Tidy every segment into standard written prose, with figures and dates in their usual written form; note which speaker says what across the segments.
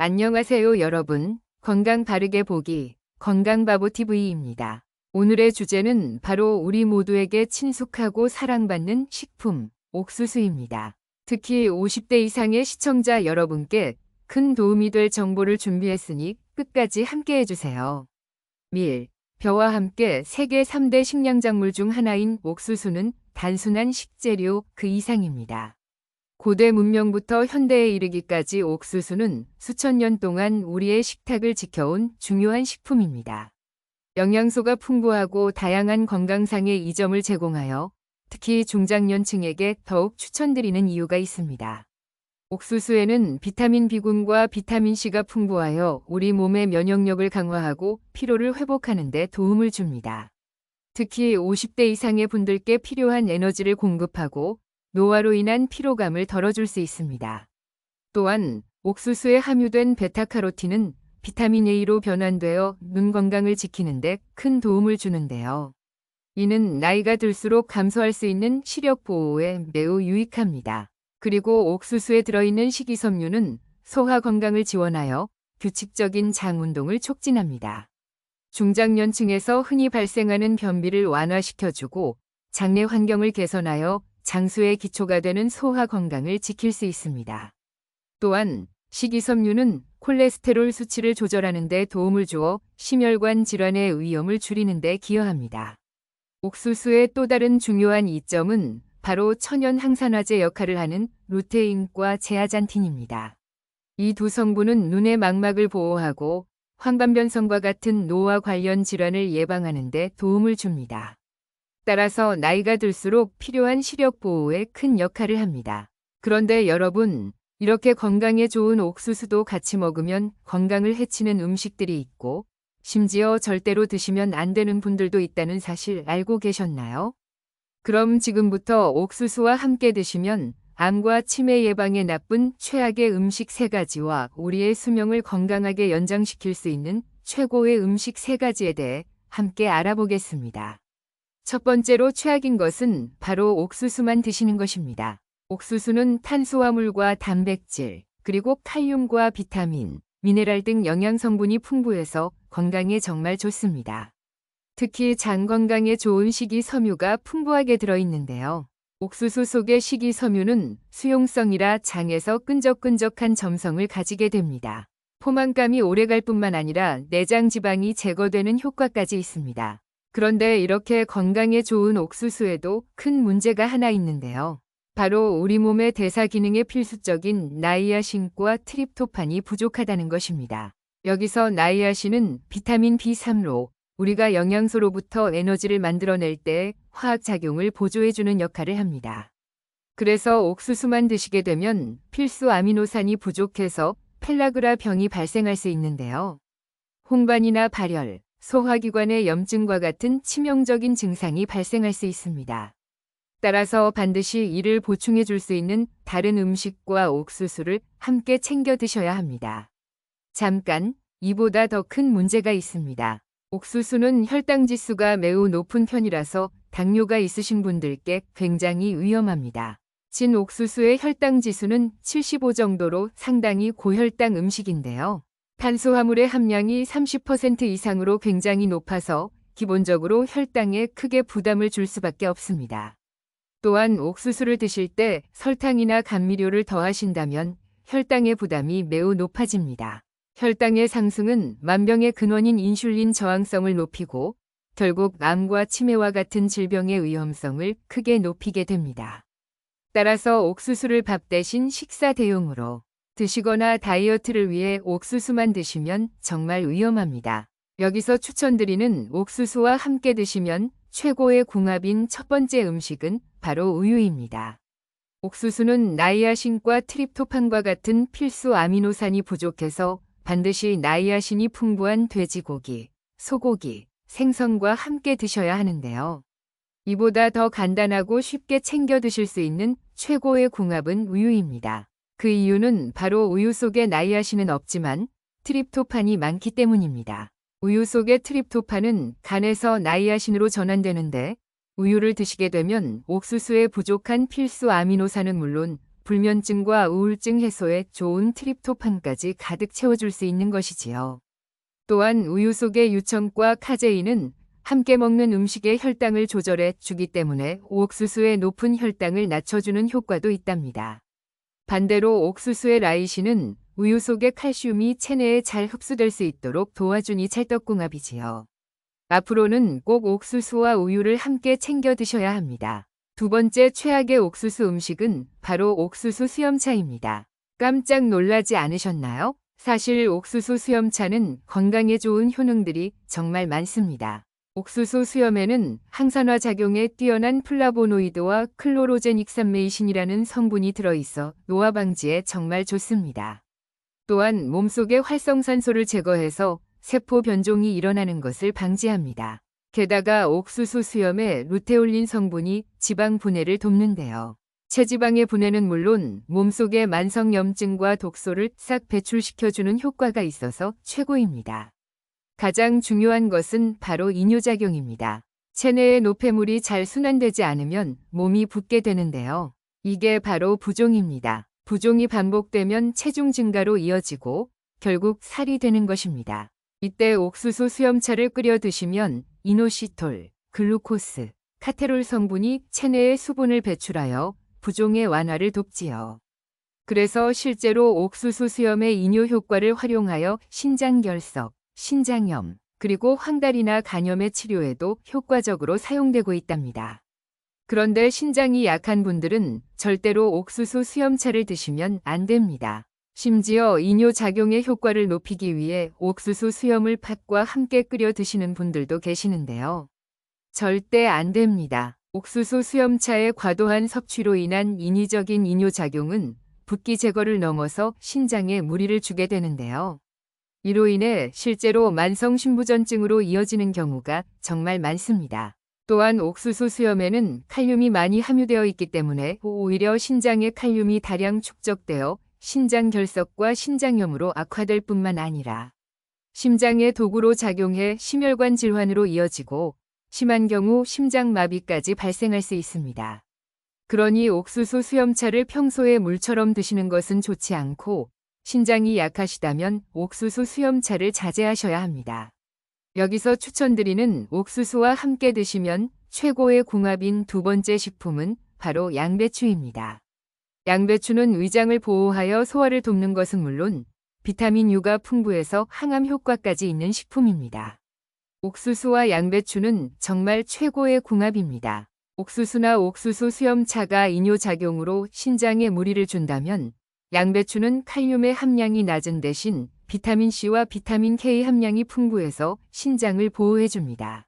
Speaker 1: 안녕하세요 여러분. 건강 바르게 보기 건강바보TV입니다. 오늘의 주제는 바로 우리 모두에게 친숙하고 사랑받는 식품, 옥수수입니다. 특히 50대 이상의 시청자 여러분께 큰 도움이 될 정보를 준비했으니 끝까지 함께 해주세요. 밀, 벼와 함께 세계 3대 식량작물 중 하나인 옥수수는 단순한 식재료 그 이상입니다. 고대 문명부터 현대에 이르기까지 옥수수는 수천 년 동안 우리의 식탁을 지켜온 중요한 식품입니다. 영양소가 풍부하고 다양한 건강상의 이점을 제공하여 특히 중장년층에게 더욱 추천드리는 이유가 있습니다. 옥수수에는 비타민 B군과 비타민 C가 풍부하여 우리 몸의 면역력을 강화하고 피로를 회복하는 데 도움을 줍니다. 특히 50대 이상의 분들께 필요한 에너지를 공급하고 노화로 인한 피로감을 덜어줄 수 있습니다. 또한 옥수수에 함유된 베타카로틴은 비타민 A로 변환되어 눈 건강을 지키는 데 큰 도움을 주는데요. 이는 나이가 들수록 감소할 수 있는 시력 보호에 매우 유익합니다. 그리고 옥수수에 들어있는 식이섬유는 소화 건강을 지원하여 규칙적인 장 운동을 촉진합니다. 중장년층에서 흔히 발생하는 변비를 완화시켜주고 장내 환경을 개선하여 장수의 기초가 되는 소화 건강을 지킬 수 있습니다. 또한 식이섬유는 콜레스테롤 수치를 조절하는 데 도움을 주어 심혈관 질환의 위험을 줄이는 데 기여합니다. 옥수수의 또 다른 중요한 이점은 바로 천연 항산화제 역할을 하는 루테인과 제아잔틴입니다. 이 두 성분은 눈의 망막을 보호하고 황반변성과 같은 노화 관련 질환을 예방하는 데 도움을 줍니다. 따라서 나이가 들수록 필요한 시력 보호에 큰 역할을 합니다. 그런데 여러분, 이렇게 건강에 좋은 옥수수도 같이 먹으면 건강을 해치는 음식들이 있고 심지어 절대로 드시면 안 되는 분들도 있다는 사실 알고 계셨나요? 그럼 지금부터 옥수수와 함께 드시면 암과 치매 예방에 나쁜 최악의 음식 3가지와 우리의 수명을 건강하게 연장시킬 수 있는 최고의 음식 3가지에 대해 함께 알아보겠습니다. 첫 번째로 최악인 것은 바로 옥수수만 드시는 것입니다. 옥수수는 탄수화물과 단백질, 그리고 칼륨과 비타민, 미네랄 등 영양 성분이 풍부해서 건강에 정말 좋습니다. 특히 장 건강에 좋은 식이섬유가 풍부하게 들어있는데요. 옥수수 속의 식이섬유는 수용성이라 장에서 끈적끈적한 점성을 가지게 됩니다. 포만감이 오래갈 뿐만 아니라 내장 지방이 제거되는 효과까지 있습니다. 그런데 이렇게 건강에 좋은 옥수수에도 큰 문제가 하나 있는데요. 바로 우리 몸의 대사 기능에 필수적인 나이아신과 트립토판이 부족하다는 것입니다. 여기서 나이아신은 비타민 B3로 우리가 영양소로부터 에너지를 만들어낼 때 화학작용을 보조해주는 역할을 합니다. 그래서 옥수수만 드시게 되면 필수 아미노산이 부족해서 펠라그라 병이 발생할 수 있는데요. 홍반이나 발열, 소화기관의 염증과 같은 치명적인 증상이 발생할 수 있습니다. 따라서 반드시 이를 보충해 줄 수 있는 다른 음식과 옥수수를 함께 챙겨 드셔야 합니다. 잠깐, 이보다 더 큰 문제가 있습니다. 옥수수는 혈당 지수가 매우 높은 편이라서 당뇨가 있으신 분들께 굉장히 위험합니다. 진 옥수수의 혈당 지수는 75 정도로 상당히 고혈당 음식인데요. 탄수화물의 함량이 30% 이상으로 굉장히 높아서 기본적으로 혈당에 크게 부담을 줄 수밖에 없습니다. 또한 옥수수를 드실 때 설탕이나 감미료를 더하신다면 혈당의 부담이 매우 높아집니다. 혈당의 상승은 만병의 근원인 인슐린 저항성을 높이고 결국 암과 치매와 같은 질병의 위험성을 크게 높이게 됩니다. 따라서 옥수수를 밥 대신 식사 대용으로 드시거나 다이어트를 위해 옥수수만 드시면 정말 위험합니다. 여기서 추천드리는 옥수수와 함께 드시면 최고의 궁합인 첫 번째 음식은 바로 우유입니다. 옥수수는 나이아신과 트립토판과 같은 필수 아미노산이 부족해서 반드시 나이아신이 풍부한 돼지고기, 소고기, 생선과 함께 드셔야 하는데요. 이보다 더 간단하고 쉽게 챙겨 드실 수 있는 최고의 궁합은 우유입니다. 그 이유는 바로 우유 속에 나이아신은 없지만 트립토판이 많기 때문입니다. 우유 속의 트립토판은 간에서 나이아신으로 전환되는데 우유를 드시게 되면 옥수수에 부족한 필수 아미노산은 물론 불면증과 우울증 해소에 좋은 트립토판까지 가득 채워줄 수 있는 것이지요. 또한 우유 속의 유청과 카제인은 함께 먹는 음식의 혈당을 조절해 주기 때문에 옥수수의 높은 혈당을 낮춰주는 효과도 있답니다. 반대로 옥수수의 라이신은 우유 속의 칼슘이 체내에 잘 흡수될 수 있도록 도와주니 찰떡궁합이지요. 앞으로는 꼭 옥수수와 우유를 함께 챙겨 드셔야 합니다. 두 번째 최악의 옥수수 음식은 바로 옥수수 수염차입니다. 깜짝 놀라지 않으셨나요? 사실 옥수수 수염차는 건강에 좋은 효능들이 정말 많습니다. 옥수수 수염에는 항산화 작용에 뛰어난 플라보노이드와 클로로제닉산메이신이라는 성분이 들어있어 노화 방지에 정말 좋습니다. 또한 몸속의 활성산소를 제거해서 세포 변종이 일어나는 것을 방지합니다. 게다가 옥수수 수염에 루테올린 성분이 지방 분해를 돕는데요. 체지방의 분해는 물론 몸속의 만성염증과 독소를 싹 배출시켜주는 효과가 있어서 최고입니다. 가장 중요한 것은 바로 이뇨작용입니다. 체내의 노폐물이 잘 순환되지 않으면 몸이 붓게 되는데요. 이게 바로 부종입니다. 부종이 반복되면 체중 증가로 이어지고 결국 살이 되는 것입니다. 이때 옥수수 수염차를 끓여 드시면 이노시톨, 글루코스, 카테롤 성분이 체내의 수분을 배출하여 부종의 완화를 돕지요. 그래서 실제로 옥수수 수염의 이뇨 효과를 활용하여 신장결석, 신장염, 그리고 황달이나 간염의 치료에도 효과적으로 사용되고 있답니다. 그런데 신장이 약한 분들은 절대로 옥수수 수염차를 드시면 안 됩니다. 심지어 이뇨 작용의 효과를 높이기 위해 옥수수 수염을 팥과 함께 끓여 드시는 분들도 계시는데요. 절대 안 됩니다. 옥수수 수염차의 과도한 섭취로 인한 인위적인 이뇨 작용은 붓기 제거를 넘어서 신장에 무리를 주게 되는데요. 이로 인해 실제로 만성 신부전증으로 이어지는 경우가 정말 많습니다. 또한 옥수수 수염에는 칼륨이 많이 함유되어 있기 때문에 오히려 신장에 칼륨이 다량 축적되어 신장 결석과 신장염으로 악화될 뿐만 아니라 심장의 도구로 작용해 심혈관 질환으로 이어지고 심한 경우 심장마비까지 발생할 수 있습니다. 그러니 옥수수 수염차를 평소에 물처럼 드시는 것은 좋지 않고 신장이 약하시다면 옥수수 수염차를 자제하셔야 합니다. 여기서 추천드리는 옥수수와 함께 드시면 최고의 궁합인 두 번째 식품은 바로 양배추입니다. 양배추는 위장을 보호하여 소화를 돕는 것은 물론 비타민 U가 풍부해서 항암 효과까지 있는 식품입니다. 옥수수와 양배추는 정말 최고의 궁합입니다. 옥수수나 옥수수 수염차가 이뇨작용으로 신장에 무리를 준다면 양배추는 칼륨의 함량이 낮은 대신 비타민C와 비타민K 함량이 풍부해서 신장을 보호해줍니다.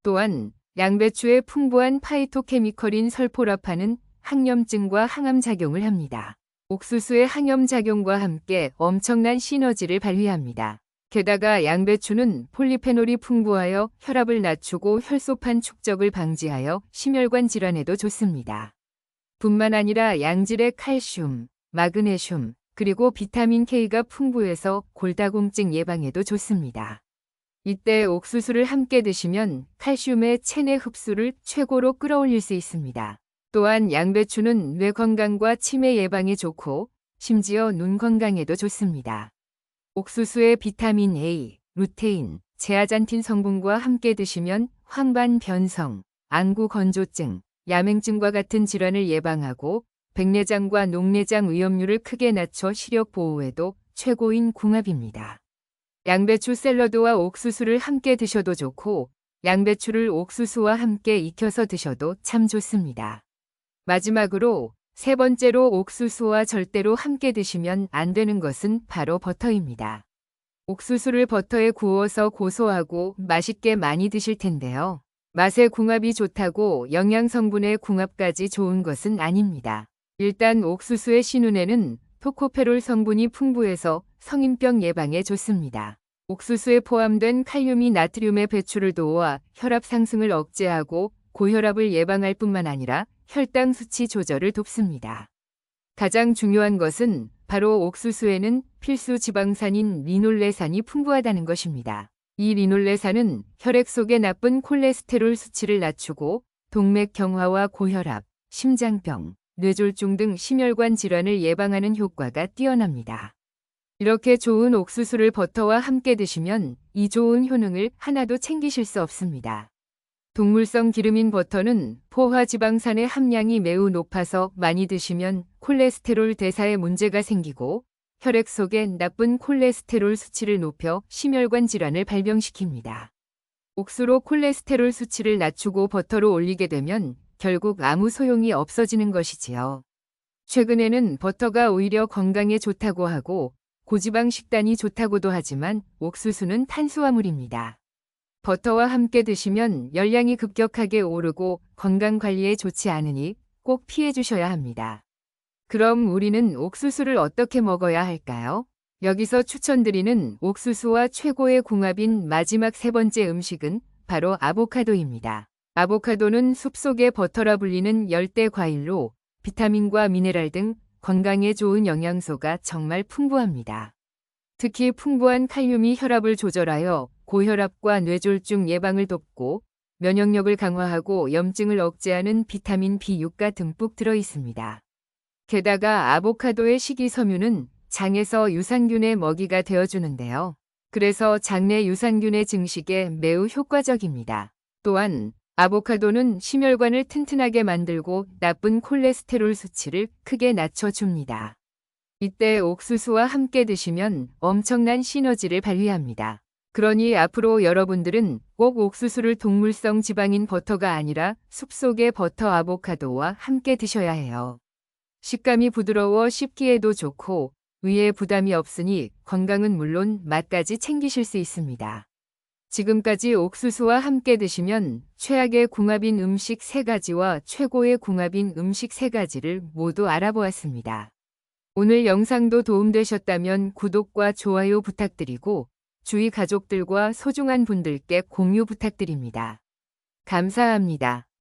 Speaker 1: 또한 양배추의 풍부한 파이토케미컬인 설포라판은 항염증과 항암작용을 합니다. 옥수수의 항염작용과 함께 엄청난 시너지를 발휘합니다. 게다가 양배추는 폴리페놀이 풍부하여 혈압을 낮추고 혈소판 축적을 방지하여 심혈관 질환에도 좋습니다. 뿐만 아니라 양질의 칼슘, 마그네슘, 그리고 비타민 K가 풍부해서 골다공증 예방에도 좋습니다. 이때 옥수수를 함께 드시면 칼슘의 체내 흡수를 최고로 끌어올릴 수 있습니다. 또한 양배추는 뇌 건강과 치매 예방에 좋고 심지어 눈 건강에도 좋습니다. 옥수수의 비타민 A, 루테인, 제아잔틴 성분과 함께 드시면 황반 변성, 안구 건조증, 야맹증과 같은 질환을 예방하고 백내장과 녹내장 위험률을 크게 낮춰 시력 보호에도 최고인 궁합입니다. 양배추 샐러드와 옥수수를 함께 드셔도 좋고 양배추를 옥수수와 함께 익혀서 드셔도 참 좋습니다. 마지막으로 세 번째로 옥수수와 절대로 함께 드시면 안 되는 것은 바로 버터입니다. 옥수수를 버터에 구워서 고소하고 맛있게 많이 드실 텐데요. 맛의 궁합이 좋다고 영양 성분의 궁합까지 좋은 것은 아닙니다. 일단 옥수수의 신운에는 토코페롤 성분이 풍부해서 성인병 예방에 좋습니다. 옥수수에 포함된 칼륨이 나트륨의 배출을 도와 혈압 상승을 억제하고 고혈압을 예방할 뿐만 아니라 혈당 수치 조절을 돕습니다. 가장 중요한 것은 바로 옥수수에는 필수 지방산인 리놀레산이 풍부하다는 것입니다. 이 리놀레산은 혈액 속의 나쁜 콜레스테롤 수치를 낮추고 동맥 경화와 고혈압, 심장병, 뇌졸중 등 심혈관 질환을 예방하는 효과가 뛰어납니다. 이렇게 좋은 옥수수를 버터와 함께 드시면 이 좋은 효능을 하나도 챙기실 수 없습니다. 동물성 기름인 버터는 포화지방산의 함량이 매우 높아서 많이 드시면 콜레스테롤 대사에 문제가 생기고 혈액 속의 나쁜 콜레스테롤 수치를 높여 심혈관 질환을 발병시킵니다. 옥수로 콜레스테롤 수치를 낮추고 버터로 올리게 되면 결국 아무 소용이 없어지는 것이지요. 최근에는 버터가 오히려 건강에 좋다고 하고 고지방 식단이 좋다고도 하지만 옥수수는 탄수화물입니다. 버터와 함께 드시면 열량이 급격하게 오르고 건강관리에 좋지 않으니 꼭 피해 주셔야 합니다. 그럼 우리는 옥수수를 어떻게 먹어야 할까요? 여기서 추천드리는 옥수수와 최고의 궁합인 마지막 세 번째 음식은 바로 아보카도입니다. 아보카도는 숲속의 버터라 불리는 열대 과일로 비타민과 미네랄 등 건강에 좋은 영양소가 정말 풍부합니다. 특히 풍부한 칼륨이 혈압을 조절하여 고혈압과 뇌졸중 예방을 돕고 면역력을 강화하고 염증을 억제하는 비타민 B6가 듬뿍 들어 있습니다. 게다가 아보카도의 식이섬유는 장에서 유산균의 먹이가 되어주는데요. 그래서 장내 유산균의 증식에 매우 효과적입니다. 또한 아보카도는 심혈관을 튼튼하게 만들고 나쁜 콜레스테롤 수치를 크게 낮춰줍니다. 이때 옥수수와 함께 드시면 엄청난 시너지를 발휘합니다. 그러니 앞으로 여러분들은 꼭 옥수수를 동물성 지방인 버터가 아니라 숲속의 버터 아보카도와 함께 드셔야 해요. 식감이 부드러워 씹기에도 좋고 위에 부담이 없으니 건강은 물론 맛까지 챙기실 수 있습니다. 지금까지 옥수수와 함께 드시면 최악의 궁합인 음식 3가지와 최고의 궁합인 음식 3가지를 모두 알아보았습니다. 오늘 영상도 도움되셨다면 구독과 좋아요 부탁드리고 주위 가족들과 소중한 분들께 공유 부탁드립니다. 감사합니다.